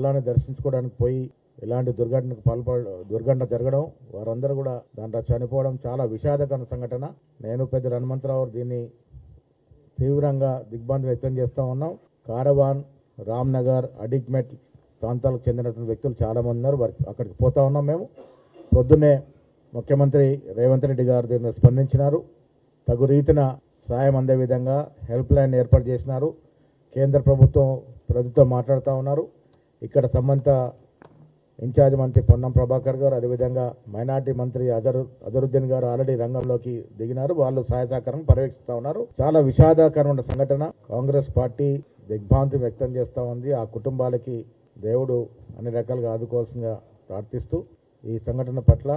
స్థలాన్ని దర్శించుకోవడానికి పోయి ఇలాంటి దుర్ఘటన జరగడం, వారందరూ కూడా దాంట్లో చనిపోవడం చాలా విషాదకర సంఘటన. నేను పెద్ద హనుమంతరావు దీన్ని తీవ్రంగా దిగ్భ్రాంతి వ్యక్తం చేస్తూ ఉన్నాం. కారవాన్, రామ్నగర్, అడిక్మెట్ ప్రాంతాలకు చెందినటువంటి వ్యక్తులు చాలామంది ఉన్నారు. అక్కడికి పోతా ఉన్నాం. మేము పొద్దున్నే ముఖ్యమంత్రి రేవంత్ రెడ్డి గారు దీన్ని స్పందించినారు. తగు రీతిన సాయం అందే విధంగా హెల్ప్ లైన్ ఏర్పాటు చేసినారు. కేంద్ర ప్రభుత్వం ప్రజలతో మాట్లాడుతూ ఉన్నారు. ఇక్కడ సంబంధిత ఇన్ఛార్జ్ మంత్రి పొన్నం ప్రభాకర్ గారు, అదేవిధంగా మైనార్టీ మంత్రి అజరుద్దీన్ గారు ఆల్రెడీ రంగంలోకి దిగినారు. వాళ్ళు సహాయ సహకారం పర్యవేక్షిస్తూ ఉన్నారు. చాలా విషాదకరమైన సంఘటన. కాంగ్రెస్ పార్టీ దిగ్భ్రాంతి వ్యక్తం చేస్తూ ఉంది. ఆ కుటుంబాలకి దేవుడు అన్ని రకాలుగా ఆదుకోవాల్సిందిగా ప్రార్థిస్తూ ఈ సంఘటన పట్ల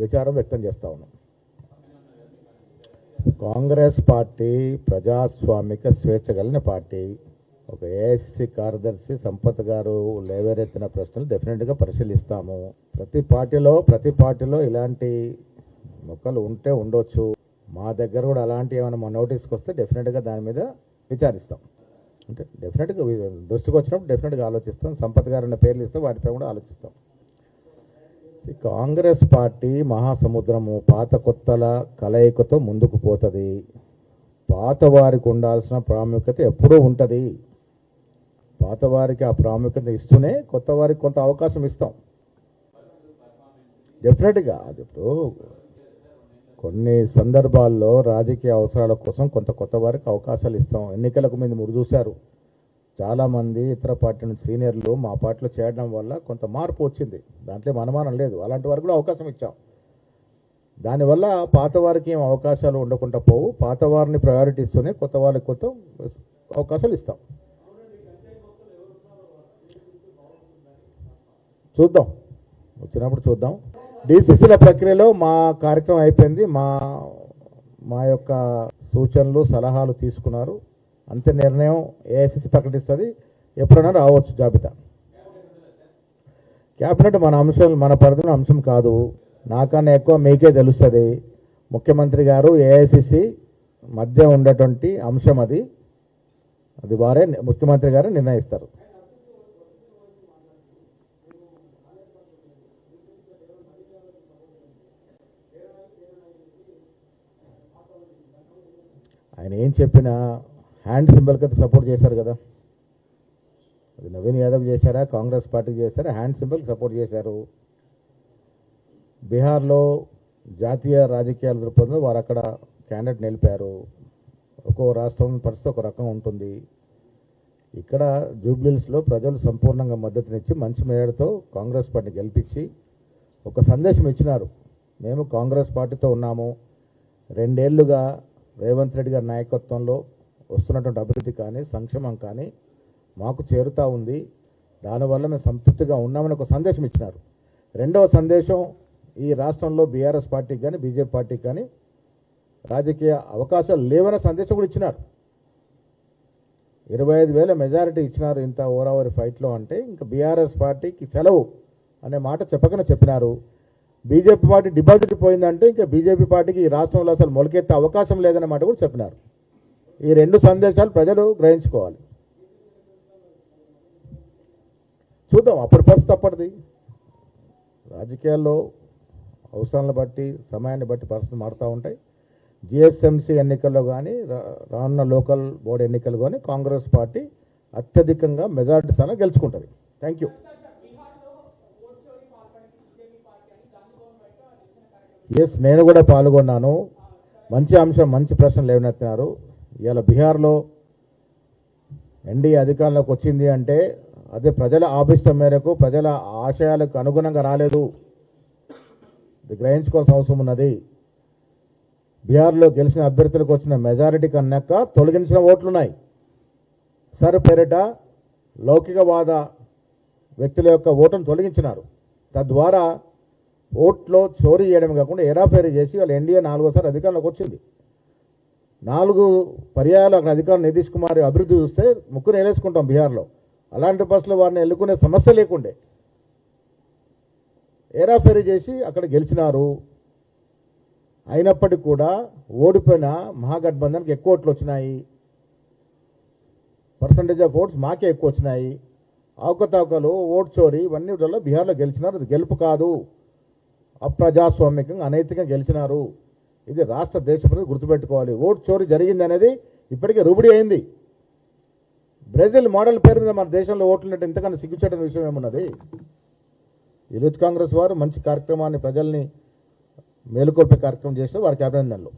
విచారం వ్యక్తం చేస్తూ ఉన్నాం. కాంగ్రెస్ పార్టీ ప్రజాస్వామిక స్వేచ్ఛ కలిగిన పార్టీ. ఒక ఏఐసిసి కార్యదర్శి సంపత్ గారు లేవరెత్తిన ప్రశ్నలు డెఫినెట్గా పరిశీలిస్తాము. ప్రతి పార్టీలో ఇలాంటి మొక్కలు ఉంటే ఉండొచ్చు. మా దగ్గర కూడా అలాంటి ఏమైనా మా నోటీస్కి వస్తే డెఫినెట్గా దాని మీద విచారిస్తాం. అంటే డెఫినెట్గా దృష్టికి వచ్చినప్పుడు డెఫినెట్గా ఆలోచిస్తాం. సంపత్ గారు అన్న పేర్లు ఇస్తే వాటిపై కూడా ఆలోచిస్తాం. కాంగ్రెస్ పార్టీ మహాసముద్రము, పాత కొత్తల కలయికతో ముందుకు పోతుంది. పాత వారికి ఉండాల్సిన ప్రాముఖ్యత ఎప్పుడూ ఉంటుంది. పాత వారికి ఆ ప్రాముఖ్యత ఇస్తూనే కొత్త వారికి కొంత అవకాశం ఇస్తాం. డెఫినెట్గా అది ఇప్పుడు కొన్ని సందర్భాల్లో రాజకీయ అవసరాల కోసం కొంత కొత్త వారికి అవకాశాలు ఇస్తాం. ఎన్నికలకు మీరు చూశారు, చాలామంది ఇతర పార్టీ నుంచి సీనియర్లు మా పార్టీలో చేరడం వల్ల కొంత మార్పు వచ్చింది. దాంట్లో అనుమానం లేదు. అలాంటి వారికి కూడా అవకాశం ఇచ్చాం. దానివల్ల పాత వారికి ఏం అవకాశాలు ఉండకుండా పోవు. పాత వారిని ప్రయారిటీ ఇస్తూనే కొత్త వారికి కొత్త అవకాశాలు ఇస్తాం. చూద్దాం, వచ్చినప్పుడు చూద్దాం. డిసిసిల ప్రక్రియలో మా కార్యక్రమం అయిపోయింది. మా యొక్క సూచనలు సలహాలు తీసుకున్నారు. అంతే నిర్ణయం ఏఐసిసి ప్రకటిస్తుంది. ఎప్పుడైనా రావచ్చు జాబితా. క్యాబినెట్ మన పరిధిలో అంశం కాదు. నాకన్నా ఎక్కువ మీకే తెలుస్తుంది. ముఖ్యమంత్రి గారు ఏఐసిసి మధ్య ఉండేటువంటి అంశం అది వారే ముఖ్యమంత్రి గారు నిర్ణయిస్తారు. ఆయన ఏం చెప్పినా హ్యాండ్ సింబల్కి అయితే సపోర్ట్ చేశారు కదా. అది నవీన్ యాదవ్ చేశారా, కాంగ్రెస్ పార్టీ చేశారా, హ్యాండ్ సింబల్కి సపోర్ట్ చేశారు. బీహార్లో జాతీయ రాజకీయాల దృక్పథంలో వారు అక్కడ క్యాండిడేట్ నిలిపారు. ఒక్కో రాష్ట్రం పరిస్థితి ఒక రకం ఉంటుంది. ఇక్కడ జూబ్లీహిల్స్లో ప్రజలు సంపూర్ణంగా మద్దతునిచ్చి మంచి మేయర్తో కాంగ్రెస్ పార్టీ గెలిపించి ఒక సందేశం ఇచ్చినారు. మేము కాంగ్రెస్ పార్టీతో ఉన్నాము. 2 ఏళ్లుగా రేవంత్ రెడ్డి గారి నాయకత్వంలో వస్తున్నటువంటి అభివృద్ధి కానీ సంక్షేమం కానీ మాకు చేరుతూ ఉంది. దానివల్ల మేము సంతృప్తిగా ఉన్నామని ఒక సందేశం ఇచ్చినారు. రెండవ సందేశం, ఈ రాష్ట్రంలో బీఆర్ఎస్ పార్టీకి కానీ బీజేపీ పార్టీకి కానీ రాజకీయ అవకాశాలు లేవనే సందేశం కూడా ఇచ్చినారు. 25,000 మెజారిటీ ఇచ్చినారు ఇంత ఓవరావరి ఫైట్లో. అంటే ఇంకా బీఆర్ఎస్ పార్టీకి సెలవు అనే మాట చెప్పకనే చెప్పినారు. బీజేపీ పార్టీ డిపాజిట్ పోయిందంటే ఇంకా బీజేపీ పార్టీకి ఈ రాష్ట్రంలో అసలు మొలకెత్తే అవకాశం లేదనే మాట కూడా చెప్పినారు. ఈ 2 సందేశాలు ప్రజలు గ్రహించుకోవాలి. చూద్దాం, అప్పటి పరిస్థితి అప్పటిది. రాజకీయాల్లో అవసరాలను బట్టి సమయాన్ని బట్టి పరిస్థితులు మారుతూ ఉంటాయి. జిహెచ్ఎంసీ ఎన్నికల్లో కానీ రానున్న లోకల్ బోర్డు ఎన్నికలు కానీ కాంగ్రెస్ పార్టీ అత్యధికంగా మెజారిటీ స్థానం గెలుచుకుంటుంది. Thank you. ఎస్, నేను కూడా పాల్గొన్నాను. మంచి అంశం, మంచి ప్రశ్నలు లేవనెత్తినారు. ఇవాళ బీహార్లో ఎన్డీఏ అధికారంలోకి వచ్చింది అంటే అదే ప్రజల ఆభిష్టం మేరకు, ప్రజల ఆశయాలకు అనుగుణంగా రాలేదు. ఇది గ్రహించుకోవాల్సిన అవసరం ఉన్నది. బీహార్లో గెలిచిన అభ్యర్థులకు వచ్చిన మెజారిటీ కన్నాక తొలగించిన ఓట్లున్నాయి. సర్ పేరిట లౌకికవాద వ్యక్తుల యొక్క ఓటును తొలగించినారు. తద్వారా ఓట్లో చోరీ చేయడం కాకుండా ఎరాఫేరీ చేసి వాళ్ళు ఎన్డీఏ 4వ అధికారంలోకి వచ్చింది. 4 పర్యాయాలు అక్కడ అధికారం నితీష్ కుమార్ అభివృద్ధి చూస్తే ముగ్గురు వేలేసుకుంటాం బీహార్లో. అలాంటి బస్సులో వారిని ఎన్నుకునే సమస్య లేకుండే ఏరాఫేరీ చేసి అక్కడ గెలిచినారు. అయినప్పటికీ కూడా ఓడిపోయిన మహాగఠబంధన్కి ఎక్కువ ఓట్లు వచ్చినాయి. పర్సంటేజ్ ఆఫ్ ఓట్స్ మాకే ఎక్కువ వచ్చినాయి. అవకతవకలు ఓటు చోరీ ఇవన్నీ వల్ల బీహార్లో గెలిచినారు. అది గెలుపు కాదు, అప్రజాస్వామికంగా అనైతికంగా గెలిచినారు. ఇది రాష్ట్ర దేశ ప్రజలు గుర్తుపెట్టుకోవాలి. ఓటు చోరీ జరిగింది అనేది ఇప్పటికే రుబడి అయింది. బ్రెజిల్ మోడల్ పేరు మీద మన దేశంలో ఓట్లున్నట్టు ఇంతకన్నా సిగ్గుచేటని విషయం ఏమున్నది? యూత్ కాంగ్రెస్ వారు మంచి కార్యక్రమాన్ని ప్రజల్ని మేలుకొల్పే కార్యక్రమం చేసిన వారికి అభినందనలు.